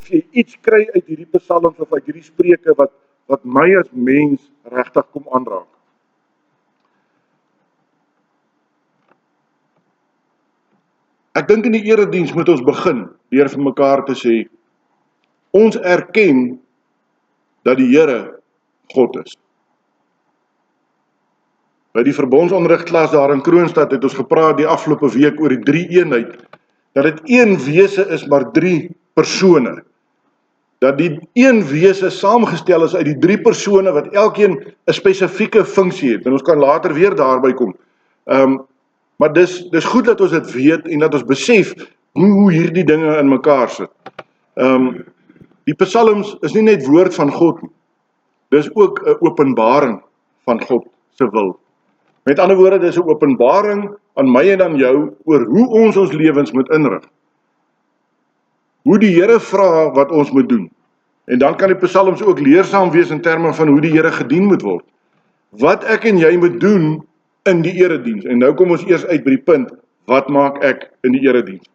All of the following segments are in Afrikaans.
of jy iets kry uit hierdie psalms of uit hierdie spreuke wat my as mens regtig kom aanraak. Ek dink in die erediens moet ons begin deur vir mekaar te sê, ons erken dat die Here God is. By die verbondsonderrigklas daar in Kroonstad het ons gepraat die afgelope week oor die drie-eenheid, dat dit een wese is, maar drie persone. Dat die een wese saamgestel is uit die drie persone wat elkeen 'n spesifieke funksie het. En ons kan later weer daarby kom. Maar dis goed dat ons dit weet en dat ons besef hoe hierdie dinge in mekaar sit. Die psalms is nie net woord van God nie. Dis ook 'n openbaring van God se wil. Met ander woorde, dis 'n openbaring aan my en aan jou oor hoe ons lewens moet inrig. Hoe die Here vra wat ons moet doen. En dan kan die psalms ook leersaam wees in terme van hoe die Here gedien moet word. Wat ek en jy moet doen in die erediens. En nou kom ons eers uit by die punt, wat maak ek in die erediens?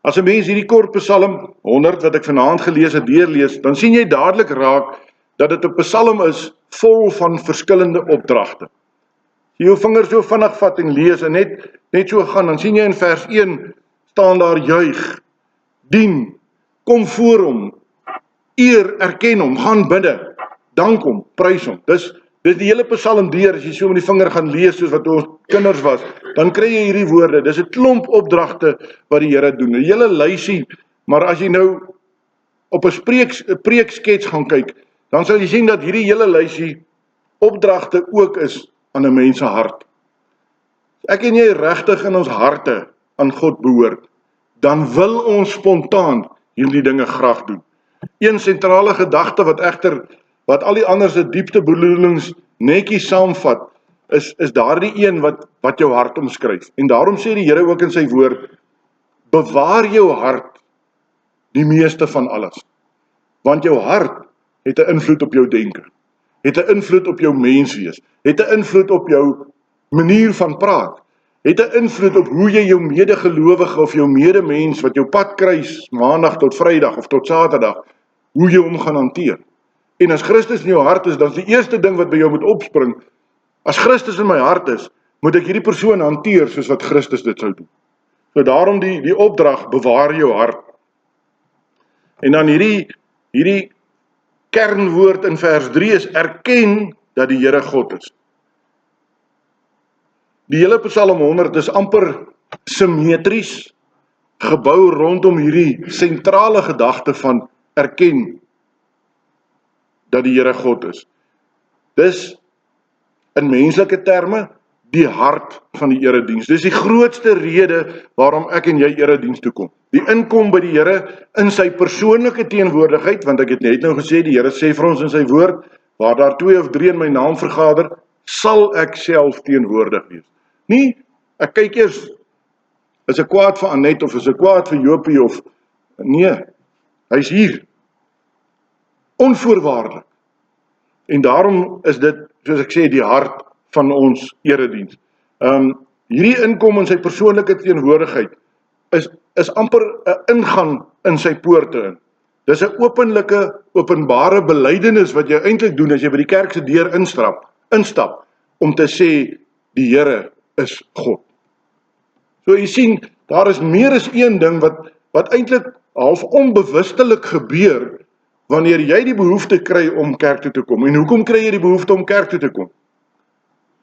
As 'n mens hierdie kort psalm 100 wat ek vanaand gelees het deurlees, dan sien jy dadelik raak dat dit 'n psalm is vol van verskillende opdragte. As jy jou vinger so vinnig vat en lees en net so gaan, dan sien jy in vers 1 staan daar juig, dien, kom voor hom, eer, erken hom, gaan bidde, dank hom, prys hom. Dis die hele psalm deur, as jy so met die vinger gaan lees soos wat ons kinders was, dan kry jy hierdie woorde. Dis 'n klomp opdragte wat die Here doen. 'n Hele lysie, maar as jy nou op 'n preekskets gaan kyk, dan sal jy sien dat hierdie hele lysie opdragte ook is aan 'n mens se hart. Ek en jy regtig in ons harte aan God behoort, dan wil ons spontaan hierdie dinge graag doen. Een sentrale gedagte wat al die ander se dieptebedoelings netjies saamvat, is daardie een wat jou hart omskryf. En daarom sê die Here ook in sy woord, bewaar jou hart die meeste van alles. Want jou hart het 'n invloed op jou denke, het 'n invloed op jou menswees, het 'n invloed op jou manier van praat, het 'n invloed op hoe jy jou medegelowige of jou medemens wat jou pad kruis maandag tot Vrydag of tot Saterdag, hoe jy hom gaan hanteer. En as Christus in jou hart is, dan is die eerste ding wat by jou moet opspring, as Christus in my hart is, moet ek hierdie persoon hanteer soos wat Christus dit sou doen. So daarom die opdrag, bewaar jou hart. En dan hierdie kernwoord in vers 3 is, erken dat die Here God is. Die hele Psalm 100 is amper simmetries gebou rondom hierdie sentrale gedagte van erken dat die Here God is. Dis in menslike terme die hart van die erediens. Dis die grootste rede waarom ek en jy erediens toe kom. Die inkom by die Here in sy persoonlike teenwoordigheid, want ek het net nou gesê, die Here sê vir ons in sy woord, waar daar 2 of 3 in my naam vergader, sal ek self teenwoordig wees. Nie, ek kyk eers, is ek kwaad vir Annette of is ek kwaad vir Jopie of, nee, hy's hier. Onvoorwaardelik. En daarom is dit, soos ek sê, die hart van ons erediens. Hierdie inkom in sy persoonlike teenwoordigheid is amper 'n ingang in sy poorte in. Dis 'n openlike, openbare belydenis wat jy eintlik doen as jy by die kerk se deur instap om te sê die Here is God. So jy sien, daar is meer as een ding wat eintlik half onbewustelik gebeur wanneer jy die behoefte kry om kerk toe te kom. En hoekom kry jy die behoefte om kerk toe te kom?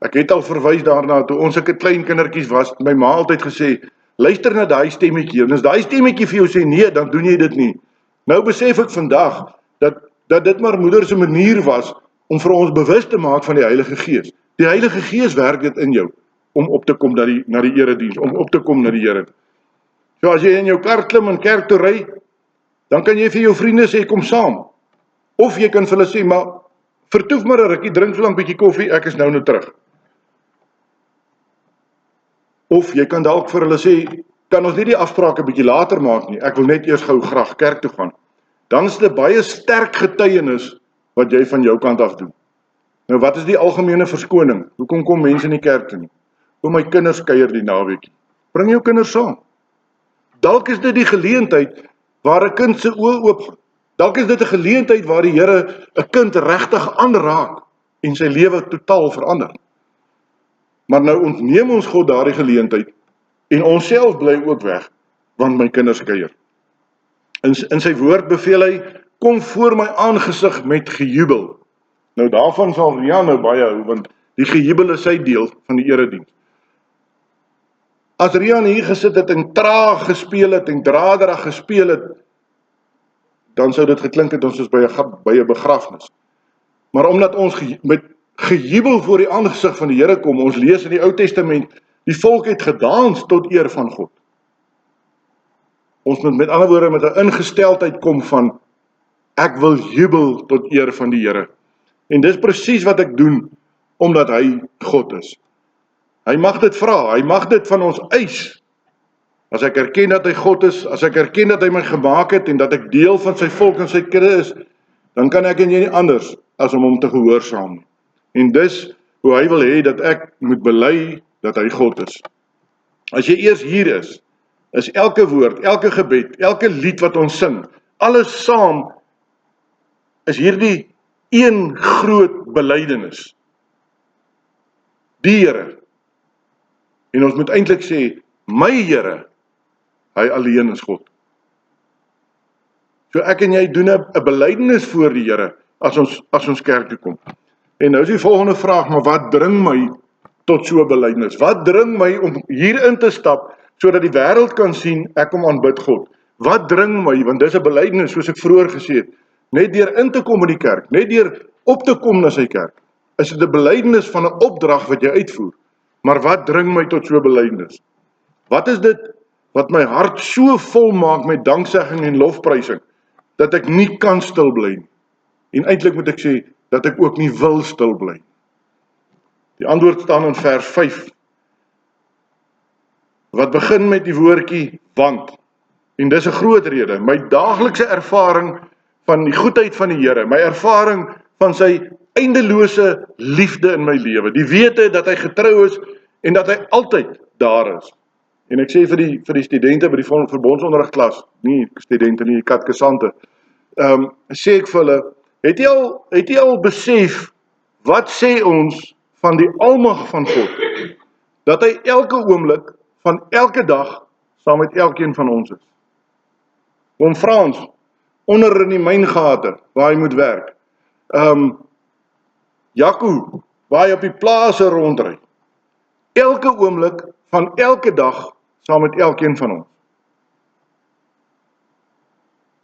Ek het al verwys daarna, toe ons sulke klein kindertjies was, my ma altyd gesê, luister na daai stemmetjie, en as daai stemmetjie vir jou sê nee, dan doen jy dit nie. Nou besef ek vandag, dat dit maar moeder se manier was, om vir ons bewus te maak van die Heilige Gees. Die Heilige Gees werk dit in jou, om op te kom na die erediens, om op te kom na die Here. So as jy in jou kar klim en kerk toe ry, dan kan jy vir jou vriende sê, kom saam. Of jy kan vir hulle sê, maar vertoef maar 'n rukkie, drink so 'n bietjie koffie, ek is nou terug. Of jy kan dalk vir hulle sê, kan ons nie die afsprake 'n bietjie later maak nie, ek wil net eers gou graag kerk toe gaan. Dan is dit baie sterk getuienis wat jy van jou kant af doen. Nou wat is die algemene verskoning? Hoekom kom mense in die kerk toe nie? Hoe my kinders kuier die naweekie. Bring jou kinders saam. Dalk is dit die geleentheid waar 'n kind se oë oopgaan. Dalk is dit 'n geleentheid waar die Here 'n kind regtig aanraak en sy lewe totaal verander. Maar nou ontneem ons God daardie geleentheid en ons self bly ook weg, want my kinders kuier. In sy woord beveel hy, kom voor my aangesig met gejubel. Nou daarvan sal Rian nou baie hou, want die gejubel is sy deel van die erediens. As Rian hier gesit het en traag gespeel het en draderig gespeel het, dan sou dit geklink het ons is by 'n begrafnis. Maar omdat ons met gejubel voor die aangesig van die Here kom, ons lees in die Ou Testament, die volk het gedans tot eer van God. Ons moet met ander woorde met 'n ingesteldheid kom van, ek wil jubel tot eer van die Here. En dis presies wat ek doen, omdat hy God is. Hy mag dit vra, hy mag dit van ons eis. As ek erken dat hy God is, as ek erken dat hy my gemaak het en dat ek deel van sy volk en sy kudde is, dan kan ek en jy nie anders as om hom te gehoorsaam nie. En dis hoe hy wil hê dat ek moet bely dat hy God is. As jy eers hier is elke woord, elke gebed, elke lied wat ons sing, alles saam is hierdie een groot belydenis. Die Here. En ons moet eintlik sê, my Here, hy alleen is God. So ek en jy doen 'n belydenis voor die Here as ons kerk toe kom. En nou is die volgende vraag, maar wat dring my tot so 'n belydenis? Wat dring my om hier in te stap sodat die wêreld kan sien ek kom aanbid God? Wat dring my, want dis 'n belydenis soos ek vroeër gesê het, net deur in te kom in die kerk, net deur op te kom na sy kerk, is dit 'n belydenis van 'n opdrag wat jy uitvoer. Maar wat dring my tot so 'n belydenis? Wat is dit wat my hart so vol maak met danksegging en lofprysing, dat ek nie kan stil bly nie? En eintlik moet ek sê, dat ek ook nie wil stil bly. Die antwoord staan in vers 5, wat begin met die woordjie want. En dis 'n groot rede, my daaglikse ervaring van die goedheid van die Here, my ervaring van sy eindelose liefde in my lewe, die wete dat hy getrou is en dat hy altyd daar is. En ek sê vir die studente by die verbondsonderrigklas, nie studente nie, katkesante, sê ek vir hulle, het jy al besef, wat sê ons van die almag van God, dat hy elke oomblik van elke dag saam met elkeen van ons is. Oom Frans, onder in die myngate, waar hy moet werk, Jaco, waar hy op die plase rondry, elke oomblik van elke dag saam met elkeen van ons.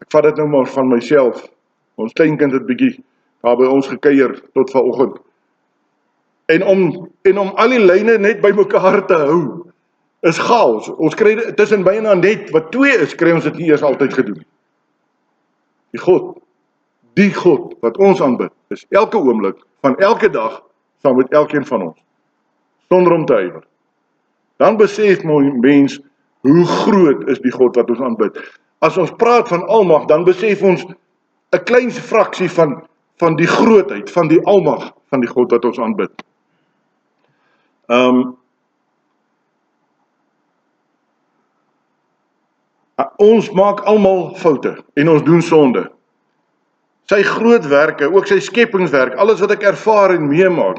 Ek vat dit nou maar van myself. Ons kleinkind het bietjie daar by ons gekuier tot vanoggend. En om al die lyne net by mekaar te hou, is chaos. Ons kry tussen byna net wat 2 is, kry ons dit nie eers altyd gedoen. Die God wat ons aanbid, is elke oomblik van elke dag saam met elkeen van ons, sonder om te huiwer. Dan besef mens hoe groot is die God wat ons aanbid. As ons praat van almag, dan besef ons 'n klein fraksie van die grootheid, van die almag van die God wat ons aanbid. Ons maak almal foute en ons doen sonde. Sy groot werke, ook sy skepingswerk, alles wat ek ervaar en meemaak,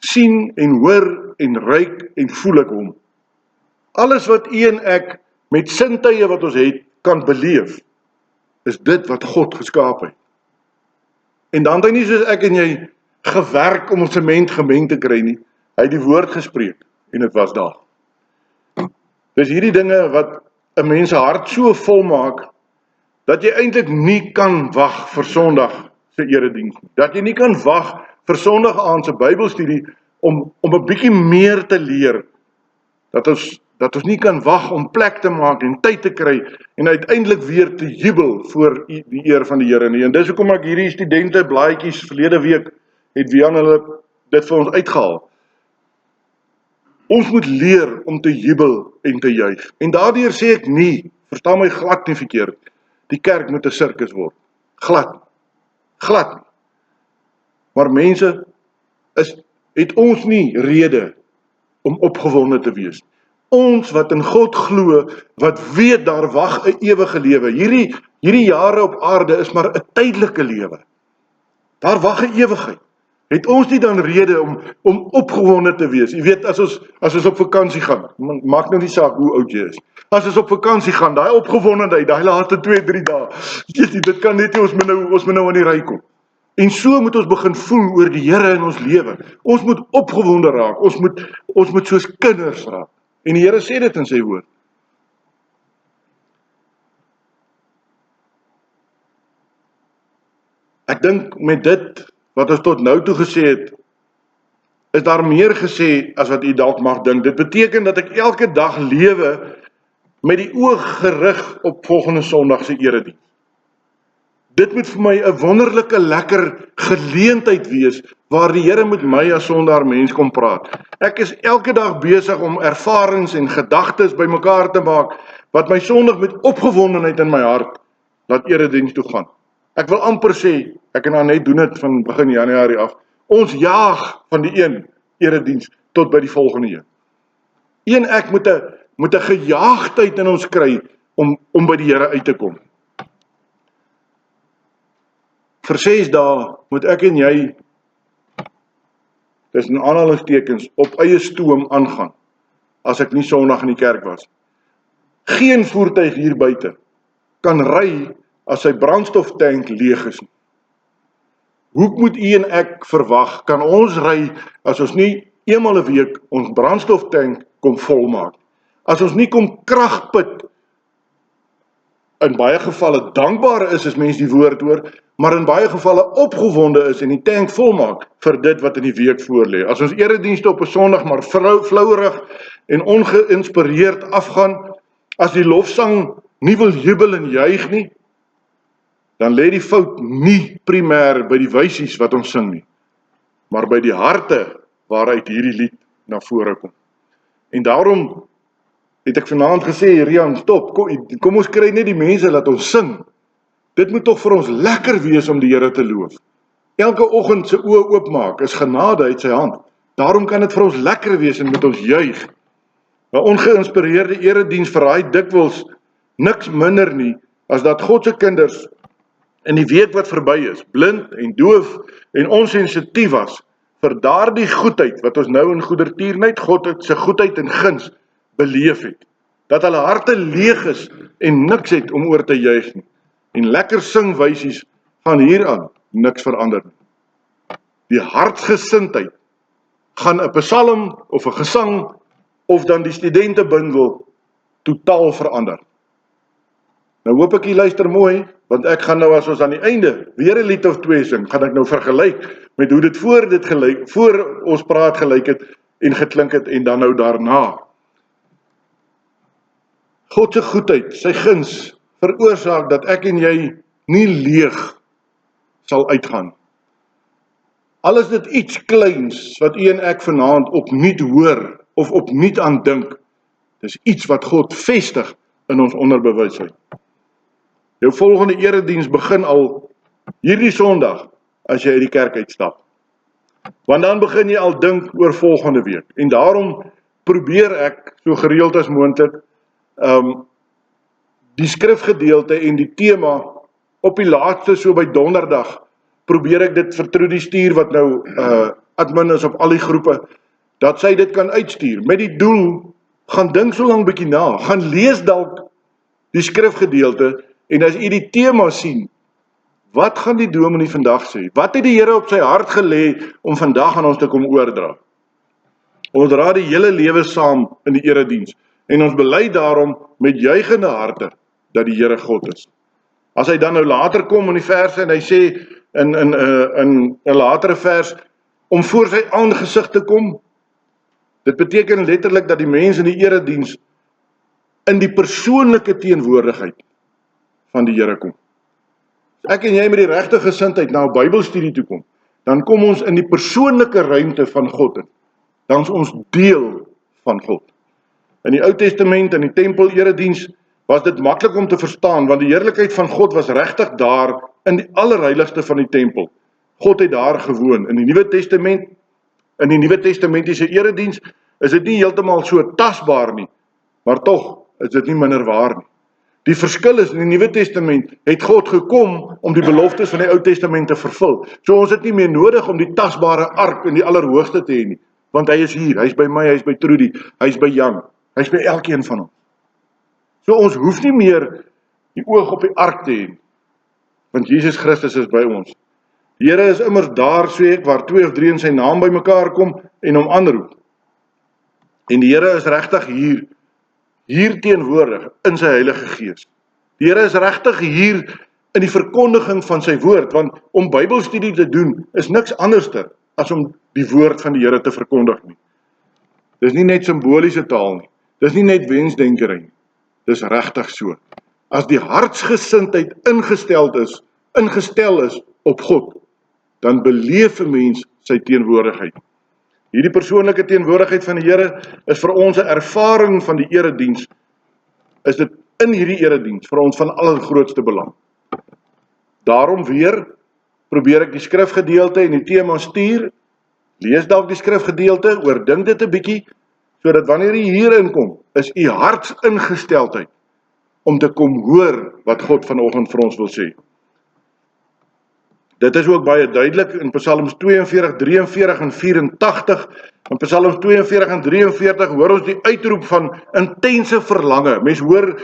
sien en hoor en ruik en voel ek hom. Alles wat u en ek met sintuie wat ons het, kan beleef, is dit wat God geskaap het. En dan het hy nie soos ek en jy gewerk om ons sement gemeng te kry nie. Hy het die woord gespreek en dit was daar. Dis hierdie dinge wat 'n mens se hart so vol maak, dat jy eintlik nie kan wag vir Sondag se erediens nie. Dat jy nie kan wag vir Sondag aand se Bybelstudie om 'n bietjie meer te leer. Dat ons nie kan wag om plek te maak en tyd te kry en uiteindelik weer te jubel voor die eer van die Here nie. En dis hoekom ek hierdie studente blaadjies verlede week het Wian hulle dit vir ons uitgehaal. Ons moet leer om te jubel en te juig. En daardeur sê ek nie, verstaan my glad nie verkeerd, die kerk moet 'n sirkus word. Glad nie. Maar mense, het ons nie rede om opgewonde te wees. Ons wat in God glo, wat weet daar wag 'n ewige lewe. Hierdie jare op aarde is maar 'n tydelike lewe. Daar wag 'n ewigheid. Het ons nie dan rede om opgewonde te wees? Jy weet, as ons op vakansie gaan, maak nou nie saak hoe oud jy is. As ons op vakansie gaan, daai opgewondenheid, daai laaste 2-3 dae, dit kan net nie, ons moet nou aan die ry kom. En so moet ons begin voel oor die Here in ons lewe. Ons moet opgewonde raak, ons moet soos kinders raak. En die Here sê dit in sy woord. Ek dink met dit wat ons tot nou toe gesê het, is daar meer gesê as wat u dalk mag dink. Dit beteken dat ek elke dag lewe met die oog gerig op volgende Sondag se erediens. Dit moet vir my 'n wonderlike lekker geleentheid wees waar die Here met my as sondaar mens kom praat. Ek is elke dag besig om ervarings en gedagtes bymekaar te maak wat my Sondag met opgewondenheid in my hart laat erediens toe gaan. Ek wil amper sê, ek en Annette doen dit van begin Januarie af. Ons jaag van die een erediens tot by die volgende een. Ek moet 'n gejaagdheid in ons kry om by die Here uit te kom. Vir 6 dae moet ek en jy, dis in aanhalingstekens, op eie stoom aangaan, as ek nie Sondag in die kerk was. Geen voertuig hier buite kan ry as sy brandstoftank leeg is. Hoe moet u en ek verwag, kan ons ry as ons nie eenmal 'n week ons brandstoftank kom volmaak? As ons nie kom kragput, in baie gevalle dankbaar is as mens die woord hoor, maar in baie gevalle opgewonde is en die tank volmaak vir dit wat in die week voorlê. As ons eredienste op 'n Sondag maar flouerig en ongeïnspireerd afgaan, as die lofsang nie wil jubel en juig nie, dan lê die fout nie primêr by die wysies wat ons sing nie, maar by die harte waaruit hierdie lied na vore kom. En daarom het ek vanaand gesê, Rian, stop, kom ons kry net die mense laat ons sing. Dit moet tog vir ons lekker wees om die Here te loof. Elke oggend se oë oopmaak is genade uit sy hand. Daarom kan dit vir ons lekker wees en moet ons juig. 'n ongeïnspireerde erediens verraai dikwels niks minder nie as dat God se kinders in die week wat verby is, blind en doof en onsensitief was vir daardie goedheid wat ons nou in goedertierenheid God se goedheid en guns beleef het. Dat hulle harte leeg is en niks het om oor te juig nie. En lekker singwysies gaan hieraan niks verander nie. Die hartsgesindheid gaan 'n psalm of 'n gesang of dan die studentebundel totaal verander. Nou hoop ek jy luister mooi, want ek gaan nou as ons aan die einde weer 'n lied of 2 sing, gaan ek nou vergelyk met hoe dit voor ons praat gelyk het en geklink het en dan nou daarna. God se goedheid, sy guns, veroorsaak dat ek en jy nie leeg sal uitgaan. Al is dit iets kleins wat u en ek vanaand opnuut hoor of opnuut aan dink, dis iets wat God vestig in ons onderbewusheid. Jou volgende erediens begin al hierdie Sondag as jy uit die kerk uitstap. Want dan begin jy al dink oor volgende week. En daarom probeer ek so gereeld as moontlik die skrifgedeelte en die tema op die laaste so by donderdag probeer ek dit vir Trudy stuur wat nou admin is op al die groepe, dat sy dit kan uitstuur met die doel, gaan dink so lank bietjie na, gaan lees dalk die skrifgedeelte en as jy die tema sien, wat gaan die dominee vandag sê? Wat het die Here op sy hart gelê om vandag aan ons te kom oordra? Ons dra die hele lewe saam in die erediens en ons bely daarom met juigende harte dat die Here God is. As hy dan nou later kom in die verse en hy sê in 'n latere vers om voor sy aangesig te kom, dit beteken letterlik dat die mense in die erediens in die persoonlike teenwoordigheid van die Here kom. As ek en jy met die regte gesindheid na 'n Bybelstudie toe kom, dan kom ons in die persoonlike ruimte van God in. Dan is ons deel van God. In die Ou Testament, in die tempel erediens, was dit maklik om te verstaan, want die heerlikheid van God was regtig daar in die allerheiligste van die tempel. God het daar gewoon. In die Nuwe Testament, in die Nuwe Testamentiese erediens, is dit nie heeltemal so tasbaar nie, Maar tog is dit nie minder waar nie. Die verskil is, in die Nuwe Testament het God gekom om die beloftes van die Ou Testament te vervul. So ons het nie meer nodig om die tasbare ark in die allerhoogste te hê nie, want hy is hier, hy is by my, hy is by Trudy, hy is by Jan, hy is by elkeen van ons. So ons hoef nie meer die oog op die ark te hê nie, want Jesus Christus is by ons. Die Here is immers daar, sê ek, waar 2 of 3 in sy naam by mekaar kom en hom aanroep. En die Here is regtig hier teenwoordig in sy Heilige Gees. Die Here is regtig hier in die verkondiging van sy woord, want om Bybelstudie te doen is niks anderster as om die woord van die Here te verkondig nie. Dis nie net simboliese taal nie, dis nie net wensdenkery nie, dis regtig so. As die hartsgesindheid ingestel is op God, dan beleef 'n mens sy teenwoordigheid. Hierdie persoonlike teenwoordigheid van die Here is vir ons 'n ervaring van die erediens. Is dit in hierdie erediens vir ons van allergrootste belang. Daarom weer probeer ek die skrifgedeelte en die tema stuur, lees dalk die skrifgedeelte, oordink dit 'n bietjie, sodat wanneer jy hierin kom, is u hartsingesteldheid om te kom hoor wat God vanoggend vir ons wil sê. Dit is ook baie duidelik in Psalms 42, 43 en 84. In Psalms 42 en 43 hoor ons die uitroep van intense verlange. Mens hoor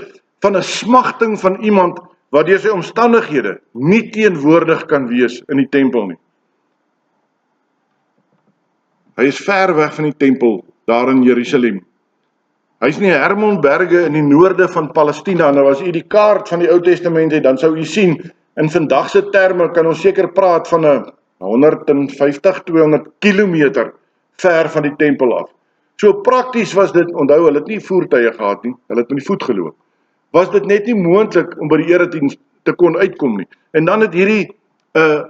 van 'n smagting van iemand wat deur sy omstandighede nie teenwoordig kan wees in die tempel nie. Hy is ver weg van die tempel daar in Jerusalem. Hy is in die Hermonberge in die noorde van Palestina. Nou as u die kaart van die Ou Testament het, dan sou u sien, in vandagse terme kan ons seker praat van 'n 150-200 kilometer ver van die tempel af. So prakties was dit, onthou, hulle het nie voertuie gehad nie, hulle het met die voet geloop. Was dit net nie moontlik om by die erediens te kon uitkom nie. En dan het hierdie 'n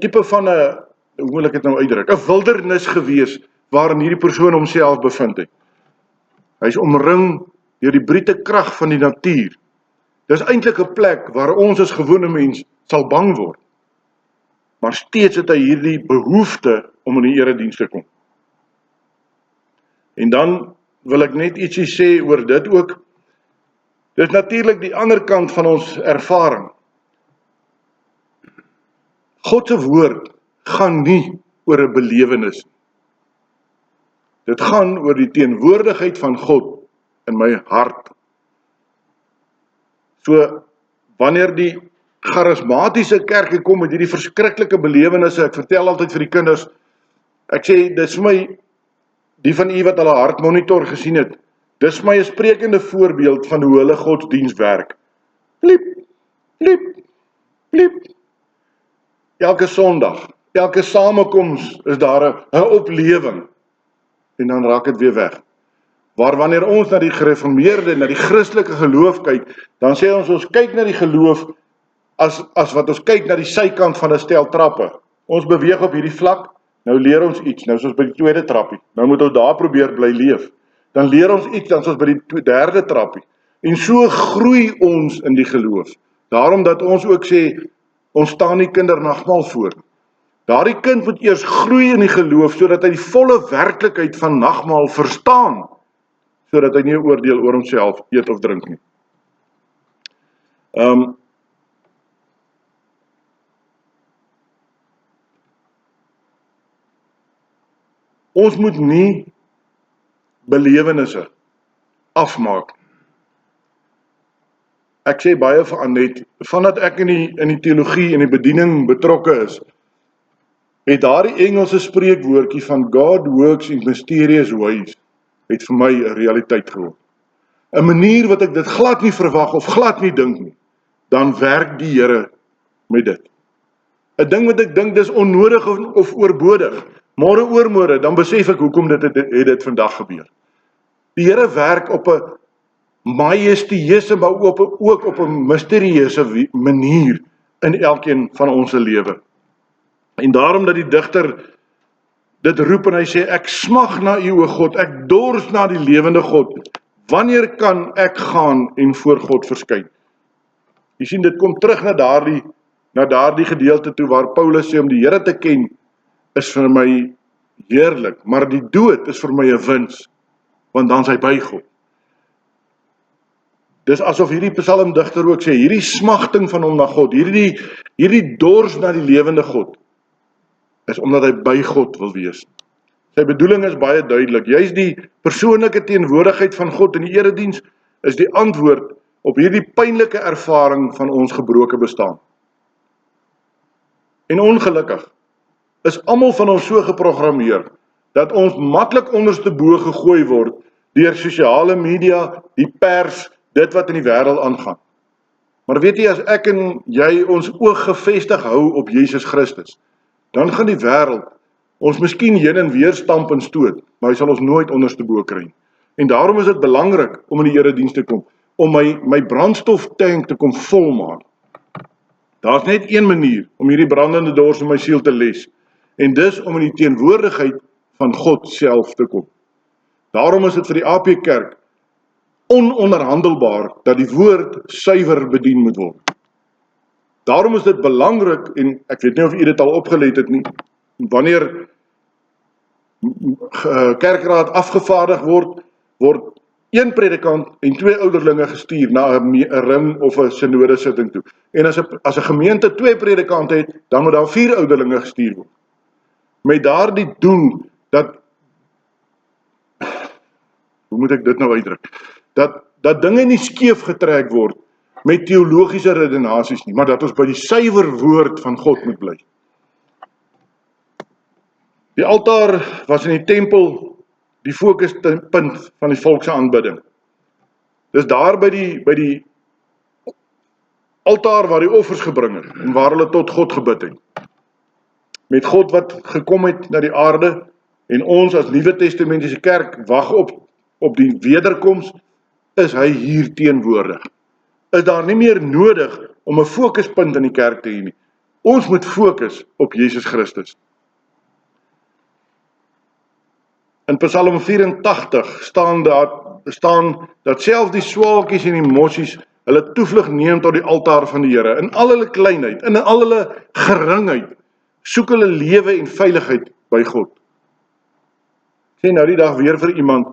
tipe van 'n, hoe moet ek dit nou uitdruk, 'n wildernis gewees waarin hierdie persoon homself bevind het. Hy is omring deur die brute krag van die natuur. Dis eintlik 'n plek waar ons as gewone mens sal bang word. Maar steeds het hy hierdie behoefte om in die erediens te kom. En dan wil ek net ietsie sê oor dit ook. Dis natuurlik die ander kant van ons ervaring. God se woord gaan nie oor 'n belewenis nie. Dit gaan oor die teenwoordigheid van God in my hart. So, wanneer die charismatiese kerke kom met hierdie verskriklike belewennisse, ek vertel altyd vir die kinders, ek sê, dis vir my, die van u wat hulle hartmonitor gesien het, dis vir my 'n sprekende voorbeeld van hoe hulle godsdiens werk. Pliep, pliep, pliep. Elke Sondag, elke samekoms is daar 'n oplewing, en dan raak dit weer weg. Waar wanneer ons na die gereformeerde, na die Christelike geloof kyk, dan sê ons kyk na die geloof as wat ons kyk na die sykant van 'n stel trappe. Ons beweeg op hierdie vlak, nou leer ons iets, nou is ons by die tweede trappie, nou moet ons daar probeer bly leef. Dan leer ons iets, dan is ons by die derde trappie. En so groei ons in die geloof. Daarom dat ons ook sê, ons staan nie kindernagmaal voor. Daardie kind moet eers groei in die geloof, sodat hy die volle werklikheid van nagmaal verstaan, sodat hy nie 'n oordeel oor homself eet of drink nie. Ons moet nie belewennisse afmaak. Ek sê baie vir Annette, vandat ek in die teologie en die bediening betrokke is, het daardie Engelse spreekwoordjie van God works in mysterious ways, het vir my 'n realiteit geword. 'n manier wat ek dit glad nie verwag of glad nie dink nie, dan werk die Here met dit. 'n ding wat ek dink dis onnodig of oorbodig, môre oormôre, dan besef ek hoekom het dit vandag gebeur. Die Here werk op 'n majestueuse, maar ook op 'n misterieuse manier in elkeen van ons lewe. En daarom dat die digter dit roep en hy sê, ek smag na u, o God, ek dors na die lewende God. Wanneer kan ek gaan en voor God verskyn? Jy sien, dit kom terug na daardie gedeelte toe waar Paulus sê om die Here te ken is vir my heerlik, maar die dood is vir my 'n wins. want dan is hy by God. Dis asof hierdie psalmdigter ook sê, hierdie smagting van hom na God, hierdie dors na die lewende God, is omdat hy by God wil wees. Sy bedoeling is baie duidelik. Juist die persoonlike teenwoordigheid van God in die erediens is die antwoord op hierdie pynlike ervaring van ons gebroke bestaan. En ongelukkig is almal van ons so geprogrammeer dat ons maklik onderste bo gegooi word deur sosiale media, die pers, dit wat in die wêreld aangaan. Maar weet jy, as ek en jy ons oog gefestig hou op Jesus Christus, dan gaan die wêreld ons miskien heen en weer stamp en stoot, maar hy sal ons nooit onderste bo kry. En daarom is dit belangrik om in die erediens te kom, om my brandstoftank te kom volmaak. Daar's net een manier om hierdie brandende dors in my siel te les, en dis om in die teenwoordigheid van God self te kom. Daarom is dit vir die AP Kerk ononderhandelbaar dat die woord suiwer bedien moet word. Daarom is dit belangrik, en ek weet nie of u dit al opgelet het nie, wanneer kerkraad afgevaardig word een predikant en 2 ouderlinge gestuur na 'n ring of 'n synode sitting toe. En as 'n gemeente 2 predikante het, dan moet daar 4 ouderlinge gestuur word. Met daardie doel dat, hoe moet ek dit nou uitdruk? Dat dinge nie skeef getrek word met teologiese redenasies nie, maar dat ons by die suiwer woord van God moet bly. Die altaar was in die tempel die fokuspunt van die volk se aanbidding. Dis daar by die altaar waar die offers gebring het en waar hulle tot God gebid het. Met God wat gekom het na die aarde en ons as Nuwe Testamentiese kerk wag op die wederkoms, is hy hier teenwoordig. Is daar nie meer nodig om 'n fokuspunt in die kerk te hê nie. Ons moet fokus op Jesus Christus. In Psalm 84 staan dat selfs die swaalkies en die mossies hulle toevlug neem tot die altaar van die Here. In al hulle kleinheid, in al hulle geringheid, soek hulle lewe en veiligheid by God. Ek sê nou die dag weer vir iemand,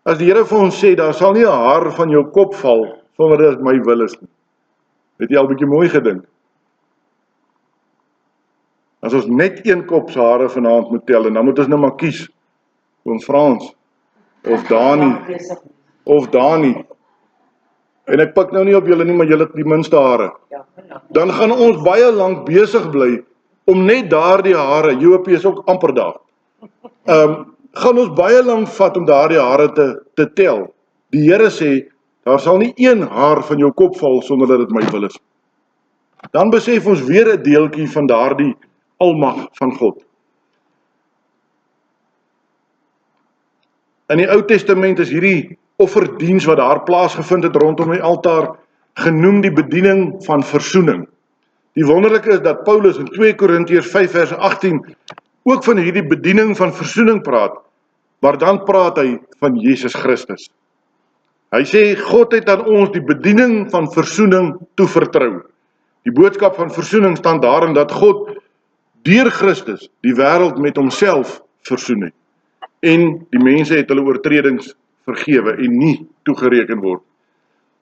as die Here vir ons sê, daar sal nie 'n haar van jou kop val, sonder dat dit my wil is nie. Het jy al 'n bietjie mooi gedink? As ons net een kop se hare vanaand moet tel, en dan moet ons nou maar kies, oom Frans, of Dani, en ek pik nou nie op julle nie, maar julle het die minste hare, dan gaan ons baie lank besig bly, om net daardie hare, Joopie is ook amper daar, gaan ons baie lank vat om daardie hare te tel. Die Here sê, daar sal nie een haar van jou kop val, sonder dat dit my wil is. Dan besef ons weer 'n deeltjie van daardie almag van God. In die Ou Testament is hierdie offerdiens wat daar plaasgevind het rondom die altaar, genoem die bediening van versoening. Die wonderlike is dat Paulus in 2 Korintiërs 5 vers 18 ook van hierdie bediening van versoening praat, maar dan praat hy van Jesus Christus. Hy sê, God het aan ons die bediening van versoening toevertrou. Die boodskap van versoening staan daarin dat God deur Christus die wêreld met homself versoen het. En die mense het hulle oortredings vergewe en nie toegereken word.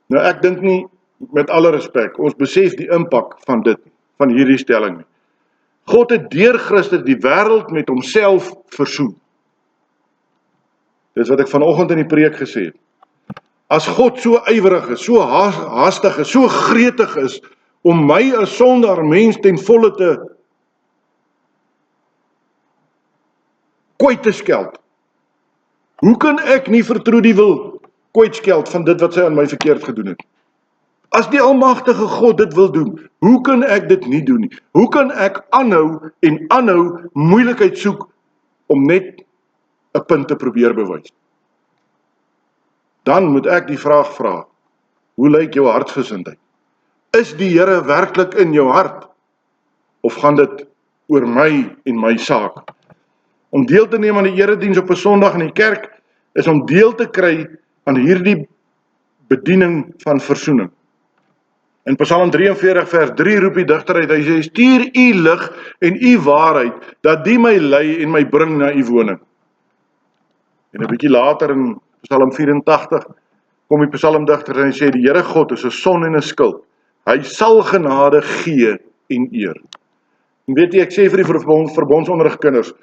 Nou ek dink nie, met alle respek, ons besef die impak van dit, van hierdie stelling nie. God het deur Christus die wêreld met homself versoen. Dis wat ek vanoggend in die preek gesê het. As God so ywerig is, so haastig is, so gretig is, om my as sondaar mens ten volle te kwyt te skeld, hoe kan ek nie vir Trudy wil kwytskeld van dit wat sy aan my verkeerd gedoen het? As die almagtige God dit wil doen, hoe kan ek dit nie doen nie? Hoe kan ek aanhou moeilikheid soek om net 'n punt te probeer bewys? Dan moet ek die vraag vra, hoe lyk jou hartsgesindheid? Is die Here werklik in jou hart? Of gaan dit oor my en my saak? Om deel te neem aan die erediens op 'n Sondag in die kerk, is om deel te kry aan hierdie bediening van versoening. In Psalm 43 vers 3 roep die digter uit, hy sê, stuur u lig en u waarheid, dat die my lei en my bring na u woning. En 'n bietjie later in Psalm 84, kom die psalmdigter en hy sê, die Here God is 'n son en 'n skild. Hy sal genade gee en eer. En weet jy, ek sê vir die verbondsonderrig kinders,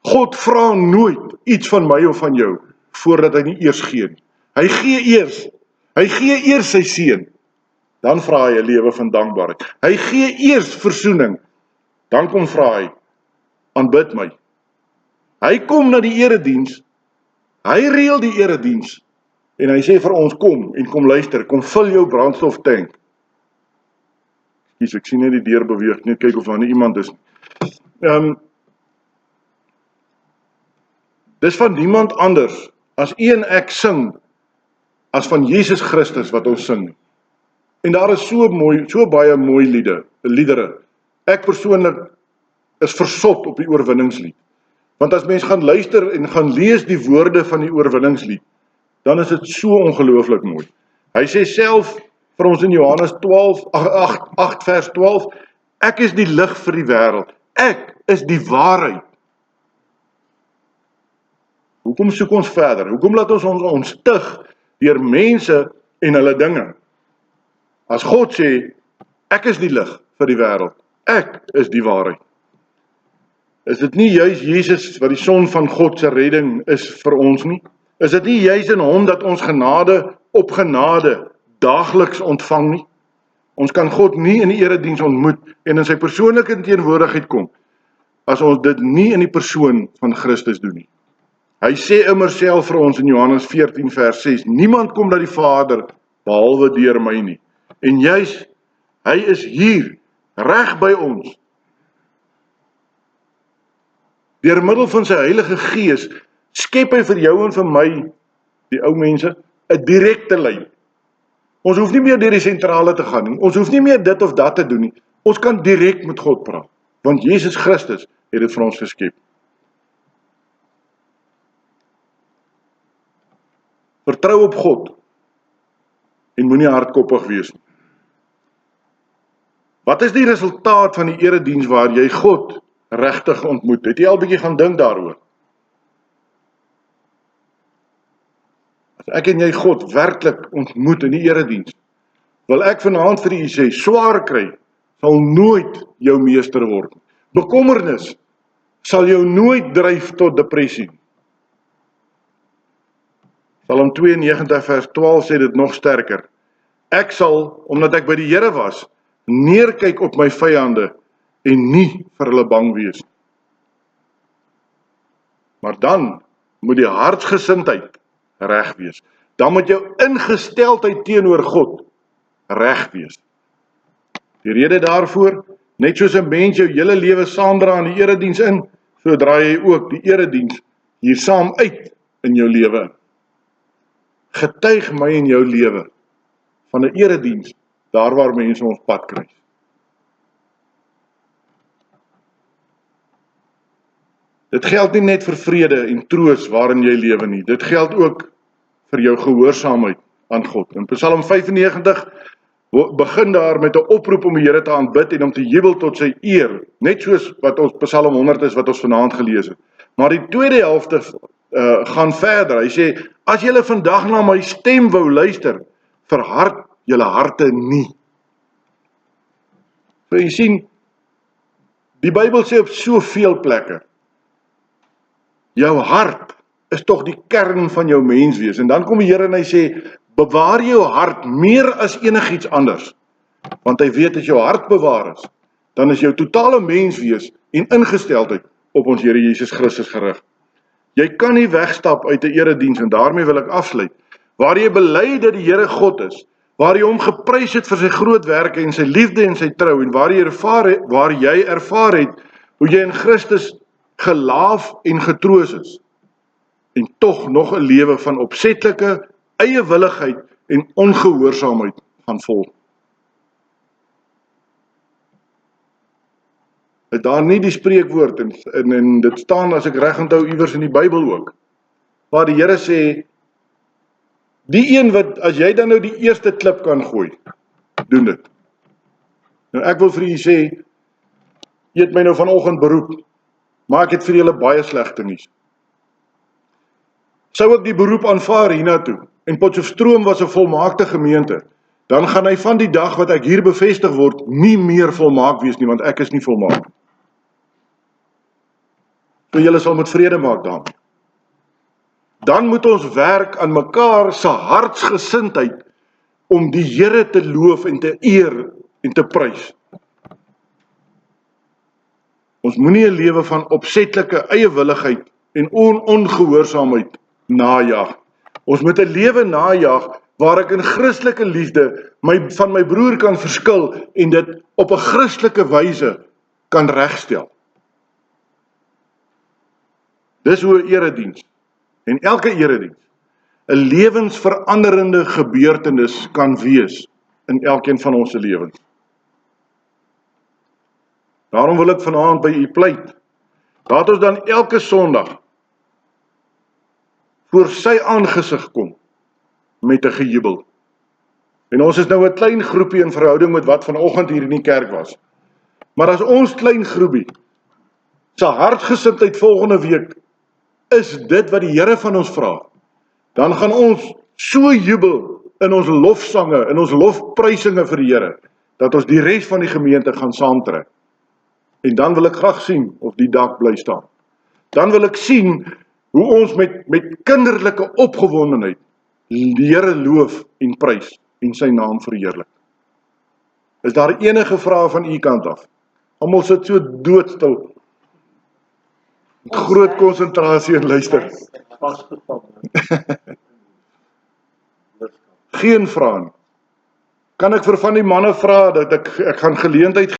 God vra nooit iets van my of van jou, voordat hy nie eers gee nie. Hy gee eers sy seun, dan vra hy 'n lewe van dankbaarheid. Hy gee eers versoening, dan kom vra hy, aanbid my. Hy kom na die erediens, hy reël die erediens, en hy sê vir ons, kom luister, kom vul jou brandstoftank. Ek sien net die deur beweeg, net kyk of daar nie iemand is. Dis van niemand anders, as u en ek sing, as van Jesus Christus wat ons sing. En daar is so baie mooi liedere. Ek persoonlik is versot op die oorwinningslied. Want as mens gaan luister en gaan lees die woorde van die oorwinningslied, dan is dit so ongelooflik mooi. Hy sê self vir ons in Johannes 8 vers 12, ek is die lig vir die wêreld. Ek is die waarheid. Hoekom soek ons verder? Hoekom laat ons ontstig deur mense en hulle dinge? As God sê, ek is die lig vir die wêreld. Ek is die waarheid. Is dit nie juis Jesus wat die son van God se redding is vir ons nie? Is dit nie juis in hom dat ons genade op genade daagliks ontvang nie? Ons kan God nie in die erediens ontmoet en in sy persoonlike teenwoordigheid kom, as ons dit nie in die persoon van Christus doen nie. Hy sê immer self vir ons in Johannes 14 vers 6, niemand kom na die Vader, behalwe deur my nie. En juis, hy is hier, reg by ons. Deur middel van sy Heilige Gees, skep hy vir jou en vir my, die ou mense, 'n direkte lyn. Ons hoef nie meer deur die sentrale te gaan nie, ons hoef nie meer dit of dat te doen nie, ons kan direk met God praat, want Jesus Christus het dit vir ons geskep. Vertrou op God, en moenie hardkoppig wees nie. Wat is die resultaat van die erediens waar jy God regtig ontmoet? Het jy al bietjie gaan dink daaroor? As ek en jy God werklik ontmoet in die erediens, wil ek vanaand vir u sê, swaar kry sal nooit jou meester word. Bekommernis sal jou nooit dryf tot depressie. Psalm 92 vers 12 sê dit nog sterker. Ek sal, omdat ek by die Here was, neerkyk op my vyande en nie vir hulle bang wees. Maar dan moet die hartsgesindheid reg wees. Dan moet jou ingesteldheid teenoor God reg wees. Die rede daarvoor, net soos 'n mens jou hele lewe saamdra in die erediens in, so dra jy ook die erediens hier saam uit in jou lewe. Getuig my in jou lewe van 'n erediens, daar waar mense ons pad kruis. Dit geld nie net vir vrede en troos waarin jy lewe nie, dit geld ook vir jou gehoorsaamheid aan God. In Psalm 95 begin daar met 'n oproep om die Here te aanbid en om te jubel tot sy eer, net soos wat ons Psalm 100 is wat ons vanaand gelees het. Maar die tweede helfte gaan verder. Hy sê, as julle vandag na my stem wou luister, verhard julle harte nie. So jy sien, die Bybel sê op soveel plekke, jou hart is tog die kern van jou menswees. En dan kom die Here en hy sê, bewaar jou hart meer as enigiets anders. Want hy weet as jou hart bewaar is, dan is jou totale menswees en ingesteldheid op ons Here Jesus Christus gerig. Jy kan nie wegstap uit 'n erediens, en daarmee wil ek afsluit, waar jy bely dat die Here God is, waar jy hom geprys het vir sy groot werke en sy liefde en sy trou, en waar jy ervaar het hoe jy in Christus gelaaf en getroos is, en tog nog 'n lewe van opsetlike eie willigheid en ongehoorsaamheid gaan volg. Het daar nie die spreekwoord, en dit staan as ek reg onthou iewers in die Bybel ook, waar die Here sê, die een wat, as jy dan nou die eerste klip kan gooi, doen dit. Nou ek wil vir julle sê, jy het my nou vanoggend beroep, maar ek het vir julle baie slegte nuus. Sou ek die beroep aanvaar hiernatoe, en Potchefstroom was 'n volmaakte gemeente, dan gaan hy van die dag wat ek hier bevestig word, nie meer volmaak wees nie, want ek is nie volmaak. So julle sal met vrede maak daarmee. Dan moet ons werk aan mekaar se hartsgesindheid om die Here te loof en te eer en te prys. Ons moenie 'n lewe van opsetlike eiewilligheid en ongehoorsaamheid najag. Ons moet 'n lewe najag waar ek in Christelike liefde van my broer kan verskil en dit op 'n Christelike wyse kan regstel. Dis hoe 'n erediens en elke erediens 'n lewensveranderende gebeurtenis kan wees in elkeen van ons se lewens. Daarom wil ek vanaand by u pleit, laat ons dan elke Sondag voor sy aangesig kom met 'n gejubel. En ons is nou 'n klein groepie in verhouding met wat vanoggend hier in die kerk was. Maar as ons klein groepie se hartgesindheid volgende week is dit wat die Here van ons vra, dan gaan ons so jubel in ons lofsange, in ons lofprysinge vir die Here, dat ons die res van die gemeente gaan saamtrek. En dan wil ek graag sien of die dak bly staan. Dan wil ek sien hoe ons met kinderlike opgewondenheid die Here loof en prys en sy naam verheerlik. Is daar enige vrae van u kant af? Almal sit so doodstil. Met groot konsentrasie en luister. Geen vrae nie. Kan ek vir van die manne vra dat ek gaan geleentheid